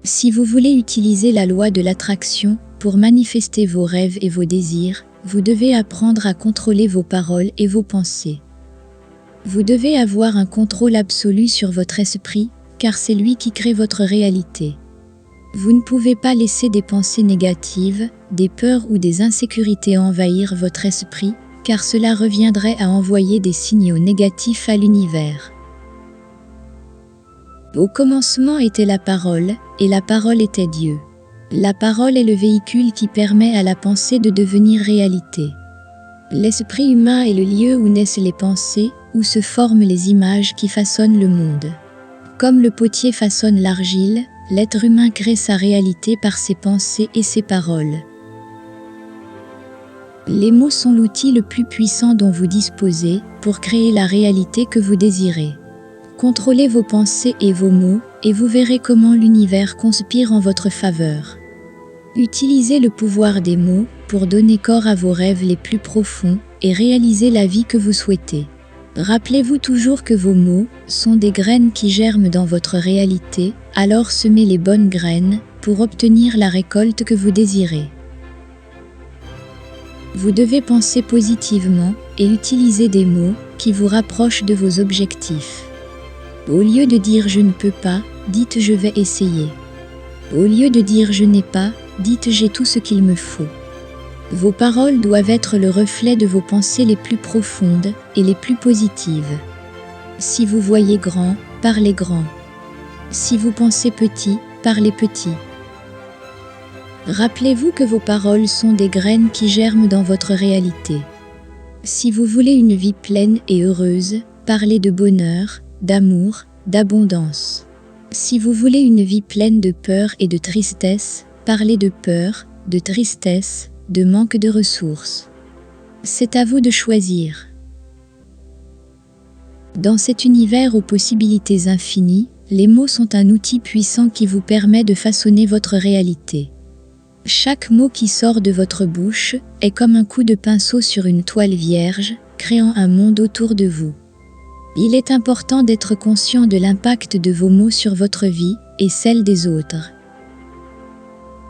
Si vous voulez utiliser la loi de l'attraction pour manifester vos rêves et vos désirs, vous devez apprendre à contrôler vos paroles et vos pensées. Vous devez avoir un contrôle absolu sur votre esprit, car c'est lui qui crée votre réalité. Vous ne pouvez pas laisser des pensées négatives, des peurs ou des insécurités envahir votre esprit, car cela reviendrait à envoyer des signaux négatifs à l'univers. Au commencement était la parole, et la parole était Dieu. La parole est le véhicule qui permet à la pensée de devenir réalité. L'esprit humain est le lieu où naissent les pensées, où se forment les images qui façonnent le monde. Comme le potier façonne l'argile, l'être humain crée sa réalité par ses pensées et ses paroles. Les mots sont l'outil le plus puissant dont vous disposez pour créer la réalité que vous désirez. Contrôlez vos pensées et vos mots, et vous verrez comment l'univers conspire en votre faveur. Utilisez le pouvoir des mots pour donner corps à vos rêves les plus profonds et réaliser la vie que vous souhaitez. Rappelez-vous toujours que vos mots sont des graines qui germent dans votre réalité, alors semez les bonnes graines pour obtenir la récolte que vous désirez. Vous devez penser positivement et utiliser des mots qui vous rapprochent de vos objectifs. Au lieu de dire « je ne peux pas », dites « je vais essayer ». Au lieu de dire « je n'ai pas », dites « j'ai tout ce qu'il me faut ». Vos paroles doivent être le reflet de vos pensées les plus profondes et les plus positives. Si vous voyez grand, parlez grand. Si vous pensez petit, parlez petit. Rappelez-vous que vos paroles sont des graines qui germent dans votre réalité. Si vous voulez une vie pleine et heureuse, parlez de bonheur, d'amour, d'abondance. Si vous voulez une vie pleine de peur et de tristesse, parlez de peur, de tristesse, de manque de ressources. C'est à vous de choisir. Dans cet univers aux possibilités infinies, les mots sont un outil puissant qui vous permet de façonner votre réalité. Chaque mot qui sort de votre bouche est comme un coup de pinceau sur une toile vierge, créant un monde autour de vous. Il est important d'être conscient de l'impact de vos mots sur votre vie et celle des autres.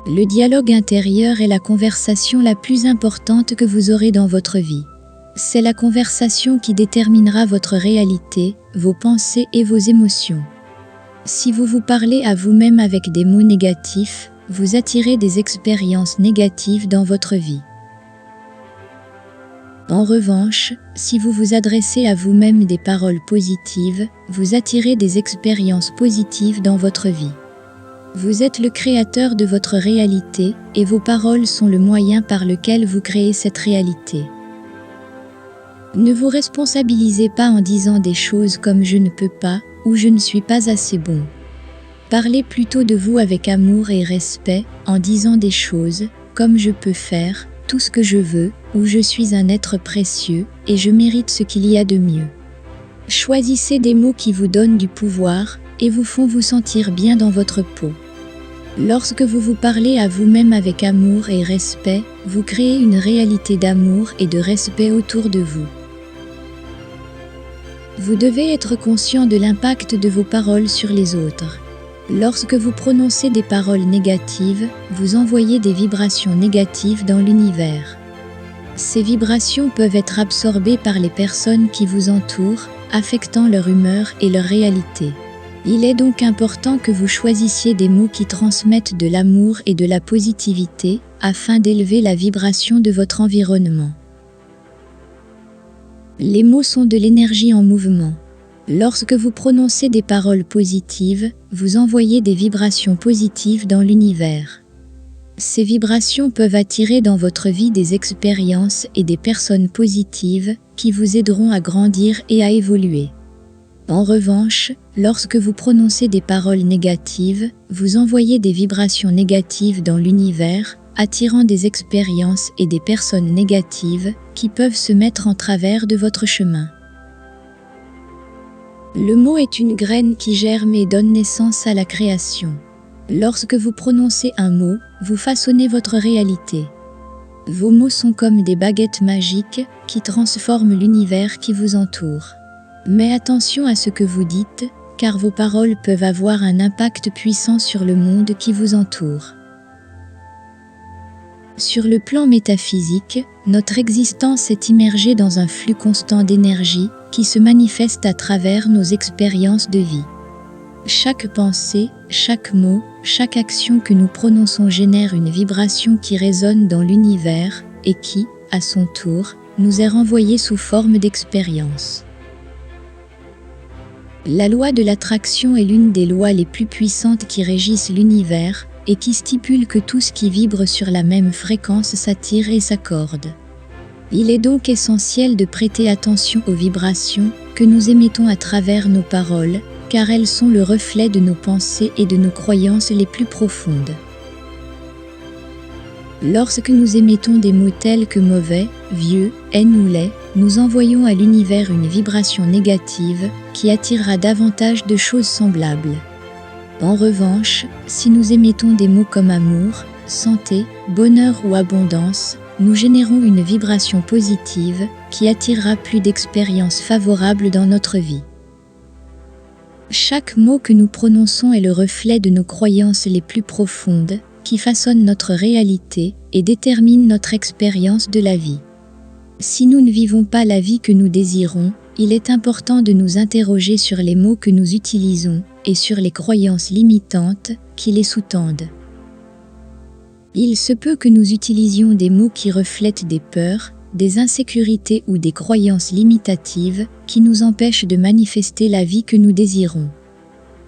Le dialogue intérieur est la conversation la plus importante que vous aurez dans votre vie. C'est la conversation qui déterminera votre réalité, vos pensées et vos émotions. Si vous vous parlez à vous-même avec des mots négatifs, vous attirez des expériences négatives dans votre vie. En revanche, si vous vous adressez à vous-même des paroles positives, vous attirez des expériences positives dans votre vie. Vous êtes le créateur de votre réalité et vos paroles sont le moyen par lequel vous créez cette réalité. Ne vous responsabilisez pas en disant des choses comme « je ne peux pas » ou « je ne suis pas assez bon ». Parlez plutôt de vous avec amour et respect en disant des choses comme « je peux faire tout ce que je veux » ou « je suis un être précieux et je mérite ce qu'il y a de mieux ». Choisissez des mots qui vous donnent du pouvoir et vous font vous sentir bien dans votre peau. Lorsque vous vous parlez à vous-même avec amour et respect, vous créez une réalité d'amour et de respect autour de vous. Vous devez être conscient de l'impact de vos paroles sur les autres. Lorsque vous prononcez des paroles négatives, vous envoyez des vibrations négatives dans l'univers. Ces vibrations peuvent être absorbées par les personnes qui vous entourent, affectant leur humeur et leur réalité. Il est donc important que vous choisissiez des mots qui transmettent de l'amour et de la positivité afin d'élever la vibration de votre environnement. Les mots sont de l'énergie en mouvement. Lorsque vous prononcez des paroles positives, vous envoyez des vibrations positives dans l'univers. Ces vibrations peuvent attirer dans votre vie des expériences et des personnes positives qui vous aideront à grandir et à évoluer. En revanche, lorsque vous prononcez des paroles négatives, vous envoyez des vibrations négatives dans l'univers, attirant des expériences et des personnes négatives qui peuvent se mettre en travers de votre chemin. Le mot est une graine qui germe et donne naissance à la création. Lorsque vous prononcez un mot, vous façonnez votre réalité. Vos mots sont comme des baguettes magiques qui transforment l'univers qui vous entoure. Mais attention à ce que vous dites, car vos paroles peuvent avoir un impact puissant sur le monde qui vous entoure. Sur le plan métaphysique, notre existence est immergée dans un flux constant d'énergie qui se manifeste à travers nos expériences de vie. Chaque pensée, chaque mot, chaque action que nous prononçons génère une vibration qui résonne dans l'univers et qui, à son tour, nous est renvoyée sous forme d'expérience. La loi de l'attraction est l'une des lois les plus puissantes qui régissent l'univers et qui stipule que tout ce qui vibre sur la même fréquence s'attire et s'accorde. Il est donc essentiel de prêter attention aux vibrations que nous émettons à travers nos paroles, car elles sont le reflet de nos pensées et de nos croyances les plus profondes. Lorsque nous émettons des mots tels que mauvais, vieux, haine ou laid, nous envoyons à l'univers une vibration négative qui attirera davantage de choses semblables. En revanche, si nous émettons des mots comme amour, santé, bonheur ou abondance, nous générons une vibration positive qui attirera plus d'expériences favorables dans notre vie. Chaque mot que nous prononçons est le reflet de nos croyances les plus profondes, qui façonnent notre réalité et déterminent notre expérience de la vie. Si nous ne vivons pas la vie que nous désirons, il est important de nous interroger sur les mots que nous utilisons et sur les croyances limitantes qui les sous-tendent. Il se peut que nous utilisions des mots qui reflètent des peurs, des insécurités ou des croyances limitatives qui nous empêchent de manifester la vie que nous désirons.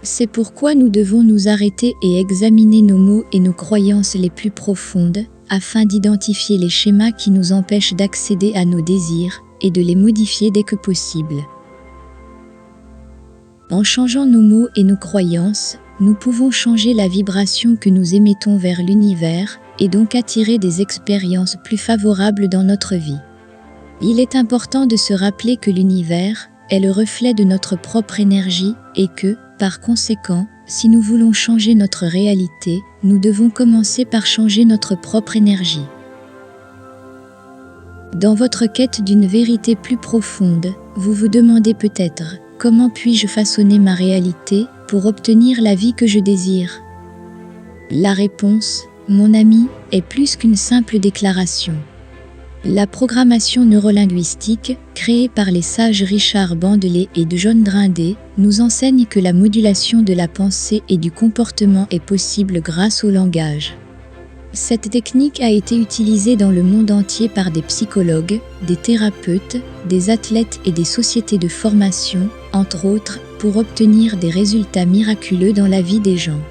C'est pourquoi nous devons nous arrêter et examiner nos mots et nos croyances les plus profondes, afin d'identifier les schémas qui nous empêchent d'accéder à nos désirs et de les modifier dès que possible. En changeant nos mots et nos croyances, nous pouvons changer la vibration que nous émettons vers l'univers et donc attirer des expériences plus favorables dans notre vie. Il est important de se rappeler que l'univers est le reflet de notre propre énergie et que, par conséquent, si nous voulons changer notre réalité, nous devons commencer par changer notre propre énergie. Dans votre quête d'une vérité plus profonde, vous vous demandez peut-être « Comment puis-je façonner ma réalité pour obtenir la vie que je désire ?» La réponse, mon ami, est plus qu'une simple déclaration. La programmation neurolinguistique, créée par les sages Richard Bandeley et John Drindet, nous enseigne que la modulation de la pensée et du comportement est possible grâce au langage. Cette technique a été utilisée dans le monde entier par des psychologues, des thérapeutes, des athlètes et des sociétés de formation, entre autres, pour obtenir des résultats miraculeux dans la vie des gens.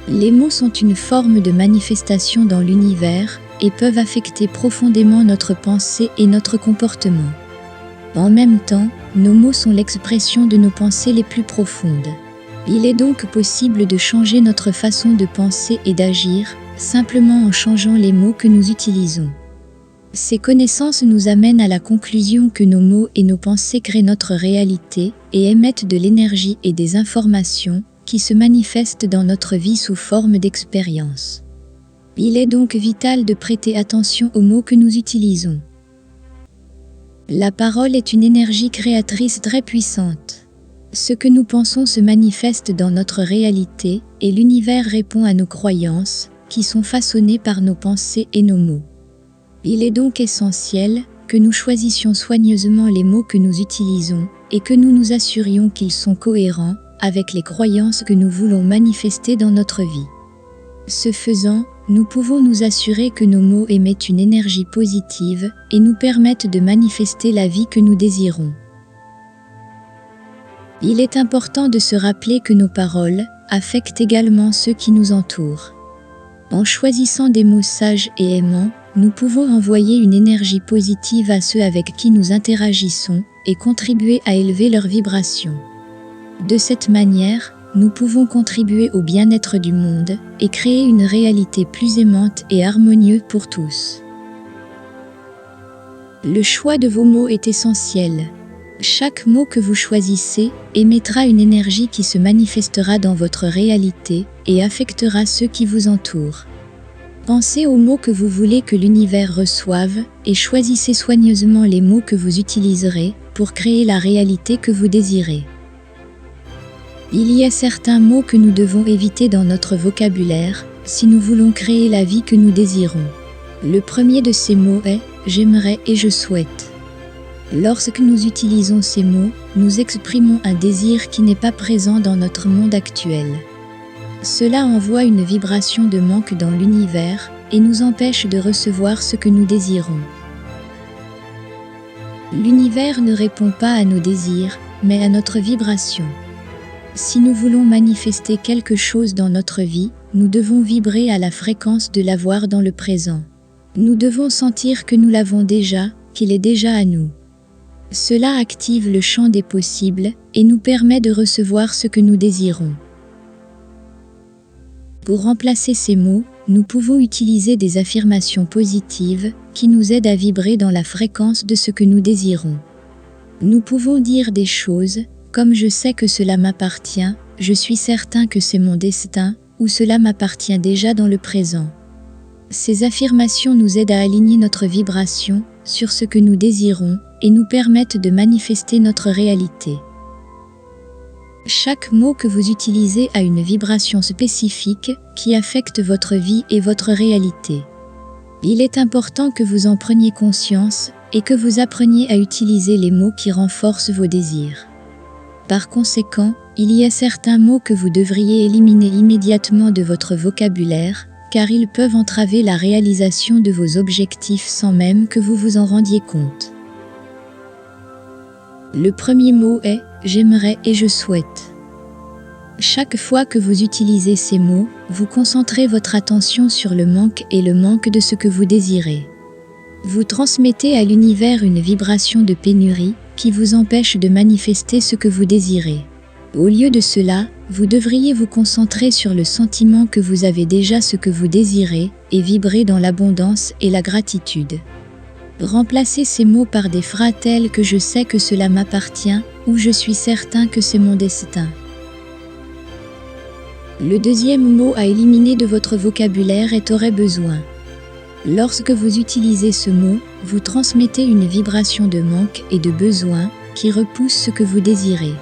Les mots sont une forme de manifestation dans l'univers et peuvent affecter profondément notre pensée et notre comportement. En même temps, nos mots sont l'expression de nos pensées les plus profondes. Il est donc possible de changer notre façon de penser et d'agir, simplement en changeant les mots que nous utilisons. Ces connaissances nous amènent à la conclusion que nos mots et nos pensées créent notre réalité et émettent de l'énergie et des informations qui se manifestent dans notre vie sous forme d'expériences. Il est donc vital de prêter attention aux mots que nous utilisons. La parole est une énergie créatrice très puissante. Ce que nous pensons se manifeste dans notre réalité et l'univers répond à nos croyances, qui sont façonnées par nos pensées et nos mots. Il est donc essentiel que nous choisissions soigneusement les mots que nous utilisons et que nous nous assurions qu'ils sont cohérents avec les croyances que nous voulons manifester dans notre vie. Ce faisant, nous pouvons nous assurer que nos mots émettent une énergie positive et nous permettent de manifester la vie que nous désirons. Il est important de se rappeler que nos paroles affectent également ceux qui nous entourent. En choisissant des mots sages et aimants, nous pouvons envoyer une énergie positive à ceux avec qui nous interagissons et contribuer à élever leur vibration. De cette manière, nous pouvons contribuer au bien-être du monde et créer une réalité plus aimante et harmonieuse pour tous. Le choix de vos mots est essentiel. Chaque mot que vous choisissez émettra une énergie qui se manifestera dans votre réalité et affectera ceux qui vous entourent. Pensez aux mots que vous voulez que l'univers reçoive et choisissez soigneusement les mots que vous utiliserez pour créer la réalité que vous désirez. Il y a certains mots que nous devons éviter dans notre vocabulaire si nous voulons créer la vie que nous désirons. Le premier de ces mots est « j'aimerais » et « je souhaite ». Lorsque nous utilisons ces mots, nous exprimons un désir qui n'est pas présent dans notre monde actuel. Cela envoie une vibration de manque dans l'univers et nous empêche de recevoir ce que nous désirons. L'univers ne répond pas à nos désirs, mais à notre vibration. Si nous voulons manifester quelque chose dans notre vie, nous devons vibrer à la fréquence de l'avoir dans le présent. Nous devons sentir que nous l'avons déjà, qu'il est déjà à nous. Cela active le champ des possibles et nous permet de recevoir ce que nous désirons. Pour remplacer ces mots, nous pouvons utiliser des affirmations positives qui nous aident à vibrer dans la fréquence de ce que nous désirons. Nous pouvons dire des choses comme « je sais que cela m'appartient »,« je suis certain que c'est mon destin » ou « cela m'appartient déjà dans le présent ». Ces affirmations nous aident à aligner notre vibration sur ce que nous désirons et nous permettent de manifester notre réalité. Chaque mot que vous utilisez a une vibration spécifique qui affecte votre vie et votre réalité. Il est important que vous en preniez conscience et que vous appreniez à utiliser les mots qui renforcent vos désirs. Par conséquent, il y a certains mots que vous devriez éliminer immédiatement de votre vocabulaire, car ils peuvent entraver la réalisation de vos objectifs sans même que vous vous en rendiez compte. Le premier mot est « j'aimerais » et « je souhaite ». Chaque fois que vous utilisez ces mots, vous concentrez votre attention sur le manque et le manque de ce que vous désirez. Vous transmettez à l'univers une vibration de pénurie qui vous empêche de manifester ce que vous désirez. Au lieu de cela, vous devriez vous concentrer sur le sentiment que vous avez déjà ce que vous désirez et vibrer dans l'abondance et la gratitude. Remplacez ces mots par des phrases telles que « je sais que cela m'appartient » ou « je suis certain que c'est mon destin ». Le deuxième mot à éliminer de votre vocabulaire est « aurait besoin ». Lorsque vous utilisez ce mot, vous transmettez une vibration de manque et de besoin qui repousse ce que vous désirez.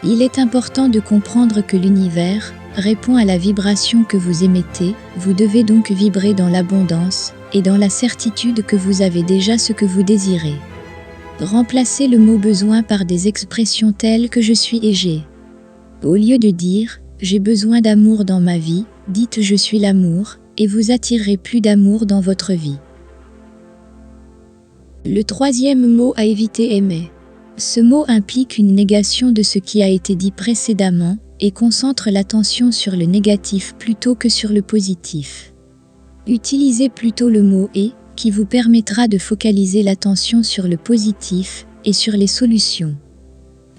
Il est important de comprendre que l'univers répond à la vibration que vous émettez, vous devez donc vibrer dans l'abondance et dans la certitude que vous avez déjà ce que vous désirez. Remplacez le mot besoin par des expressions telles que je suis et j'ai. Au lieu de dire j'ai besoin d'amour dans ma vie, dites je suis l'amour et vous attirerez plus d'amour dans votre vie. Le troisième mot à éviter est mais. Ce mot implique une négation de ce qui a été dit précédemment et concentre l'attention sur le négatif plutôt que sur le positif. Utilisez plutôt le mot « et » qui vous permettra de focaliser l'attention sur le positif et sur les solutions.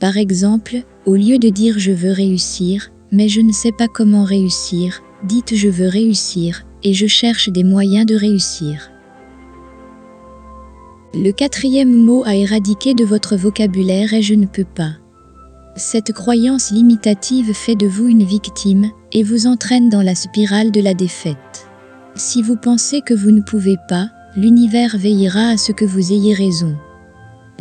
Par exemple, au lieu de dire « je veux réussir », mais je ne sais pas comment réussir, dites « je veux réussir » et « je cherche des moyens de réussir ». Le quatrième mot à éradiquer de votre vocabulaire est « je ne peux pas ». Cette croyance limitative fait de vous une victime et vous entraîne dans la spirale de la défaite. Si vous pensez que vous ne pouvez pas, l'univers veillera à ce que vous ayez raison.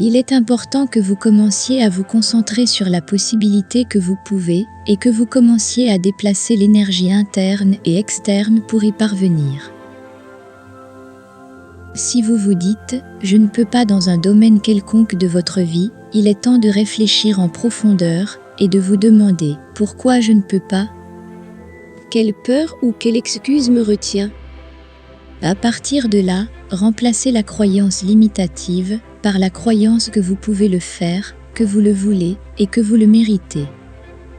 Il est important que vous commenciez à vous concentrer sur la possibilité que vous pouvez et que vous commenciez à déplacer l'énergie interne et externe pour y parvenir. Si vous vous dites « je ne peux pas dans un domaine quelconque de votre vie », il est temps de réfléchir en profondeur et de vous demander « pourquoi je ne peux pas ? Quelle peur ou quelle excuse me retient ?» À partir de là, remplacez la croyance limitative par la croyance que vous pouvez le faire, que vous le voulez et que vous le méritez.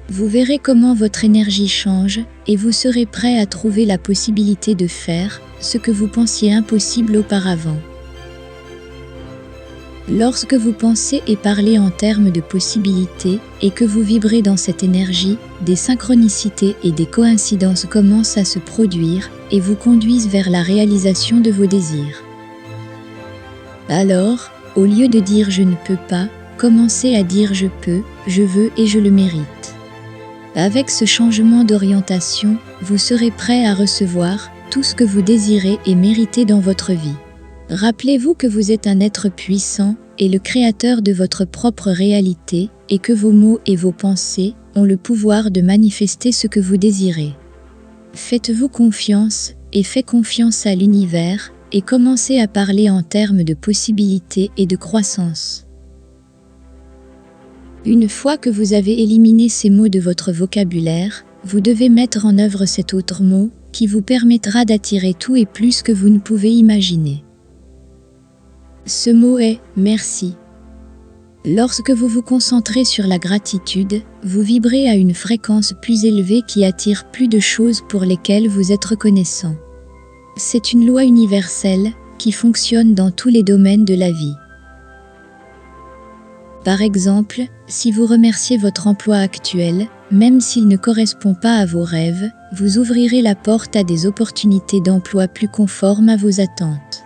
Vous verrez comment votre énergie change et vous serez prêt à trouver la possibilité de faire ce que vous pensiez impossible auparavant. Lorsque vous pensez et parlez en termes de possibilités et que vous vibrez dans cette énergie, des synchronicités et des coïncidences commencent à se produire et vous conduisent vers la réalisation de vos désirs. Alors, au lieu de dire « je ne peux pas », commencez à dire « je peux, je veux et je le mérite ». Avec ce changement d'orientation, vous serez prêt à recevoir tout ce que vous désirez et méritez dans votre vie. Rappelez-vous que vous êtes un être puissant et le créateur de votre propre réalité et que vos mots et vos pensées ont le pouvoir de manifester ce que vous désirez. Faites-vous confiance et faites confiance à l'univers et commencez à parler en termes de possibilités et de croissance. Une fois que vous avez éliminé ces mots de votre vocabulaire, vous devez mettre en œuvre cet autre mot qui vous permettra d'attirer tout et plus que vous ne pouvez imaginer. Ce mot est « merci ». Lorsque vous vous concentrez sur la gratitude, vous vibrez à une fréquence plus élevée qui attire plus de choses pour lesquelles vous êtes reconnaissant. C'est une loi universelle qui fonctionne dans tous les domaines de la vie. Par exemple, si vous remerciez votre emploi actuel, même s'il ne correspond pas à vos rêves, vous ouvrirez la porte à des opportunités d'emploi plus conformes à vos attentes.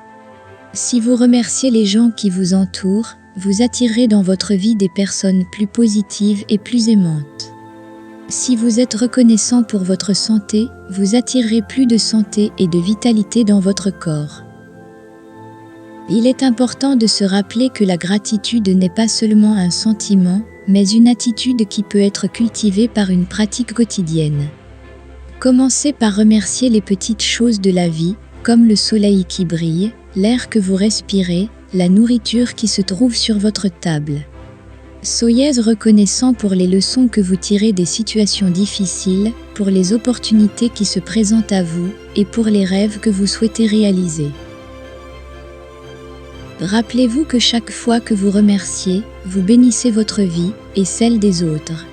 Si vous remerciez les gens qui vous entourent, vous attirerez dans votre vie des personnes plus positives et plus aimantes. Si vous êtes reconnaissant pour votre santé, vous attirerez plus de santé et de vitalité dans votre corps. Il est important de se rappeler que la gratitude n'est pas seulement un sentiment, mais une attitude qui peut être cultivée par une pratique quotidienne. Commencez par remercier les petites choses de la vie, comme le soleil qui brille, l'air que vous respirez, la nourriture qui se trouve sur votre table. Soyez reconnaissant pour les leçons que vous tirez des situations difficiles, pour les opportunités qui se présentent à vous et pour les rêves que vous souhaitez réaliser. Rappelez-vous que chaque fois que vous remerciez, vous bénissez votre vie et celle des autres.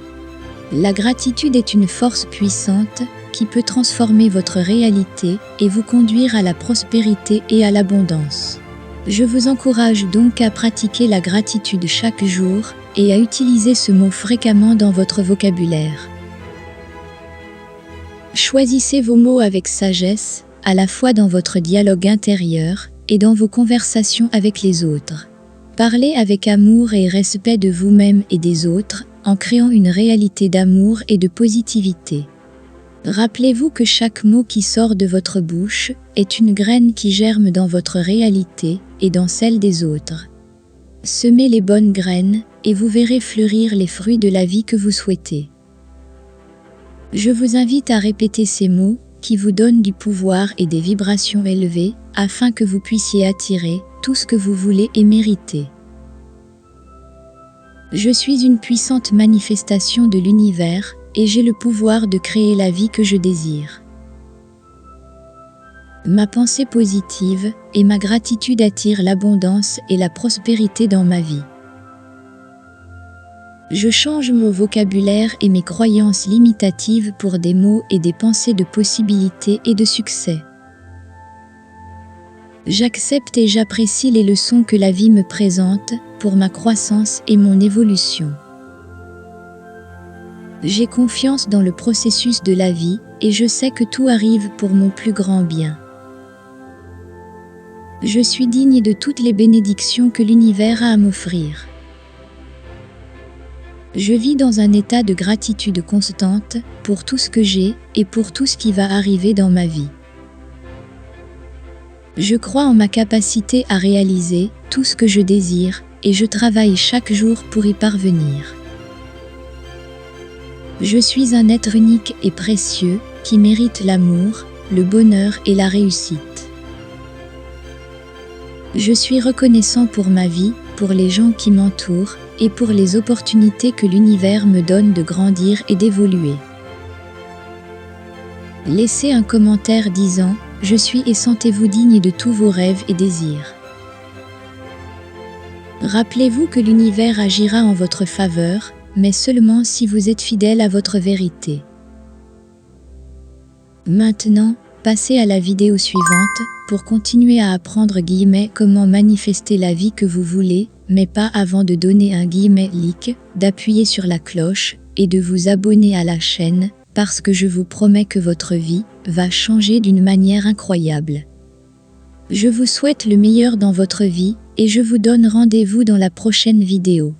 La gratitude est une force puissante qui peut transformer votre réalité et vous conduire à la prospérité et à l'abondance. Je vous encourage donc à pratiquer la gratitude chaque jour et à utiliser ce mot fréquemment dans votre vocabulaire. Choisissez vos mots avec sagesse, à la fois dans votre dialogue intérieur et dans vos conversations avec les autres. Parlez avec amour et respect de vous-même et des autres, en créant une réalité d'amour et de positivité. Rappelez-vous que chaque mot qui sort de votre bouche est une graine qui germe dans votre réalité et dans celle des autres. Semez les bonnes graines et vous verrez fleurir les fruits de la vie que vous souhaitez. Je vous invite à répéter ces mots qui vous donnent du pouvoir et des vibrations élevées afin que vous puissiez attirer tout ce que vous voulez et méritez. Je suis une puissante manifestation de l'univers et j'ai le pouvoir de créer la vie que je désire. Ma pensée positive et ma gratitude attirent l'abondance et la prospérité dans ma vie. Je change mon vocabulaire et mes croyances limitatives pour des mots et des pensées de possibilité et de succès. J'accepte et j'apprécie les leçons que la vie me présente pour ma croissance et mon évolution. J'ai confiance dans le processus de la vie et je sais que tout arrive pour mon plus grand bien. Je suis digne de toutes les bénédictions que l'univers a à m'offrir. Je vis dans un état de gratitude constante pour tout ce que j'ai et pour tout ce qui va arriver dans ma vie. Je crois en ma capacité à réaliser tout ce que je désire et je travaille chaque jour pour y parvenir. Je suis un être unique et précieux qui mérite l'amour, le bonheur et la réussite. Je suis reconnaissant pour ma vie, pour les gens qui m'entourent et pour les opportunités que l'univers me donne de grandir et d'évoluer. Laissez un commentaire disant « Je suis et sentez-vous digne de tous vos rêves et désirs ». Rappelez-vous que l'univers agira en votre faveur, mais seulement si vous êtes fidèle à votre vérité. Maintenant, passez à la vidéo suivante pour continuer à apprendre comment manifester la vie que vous voulez, mais pas avant de donner un like, d'appuyer sur la cloche et de vous abonner à la chaîne parce que je vous promets que votre vie va changer d'une manière incroyable. Je vous souhaite le meilleur dans votre vie et je vous donne rendez-vous dans la prochaine vidéo.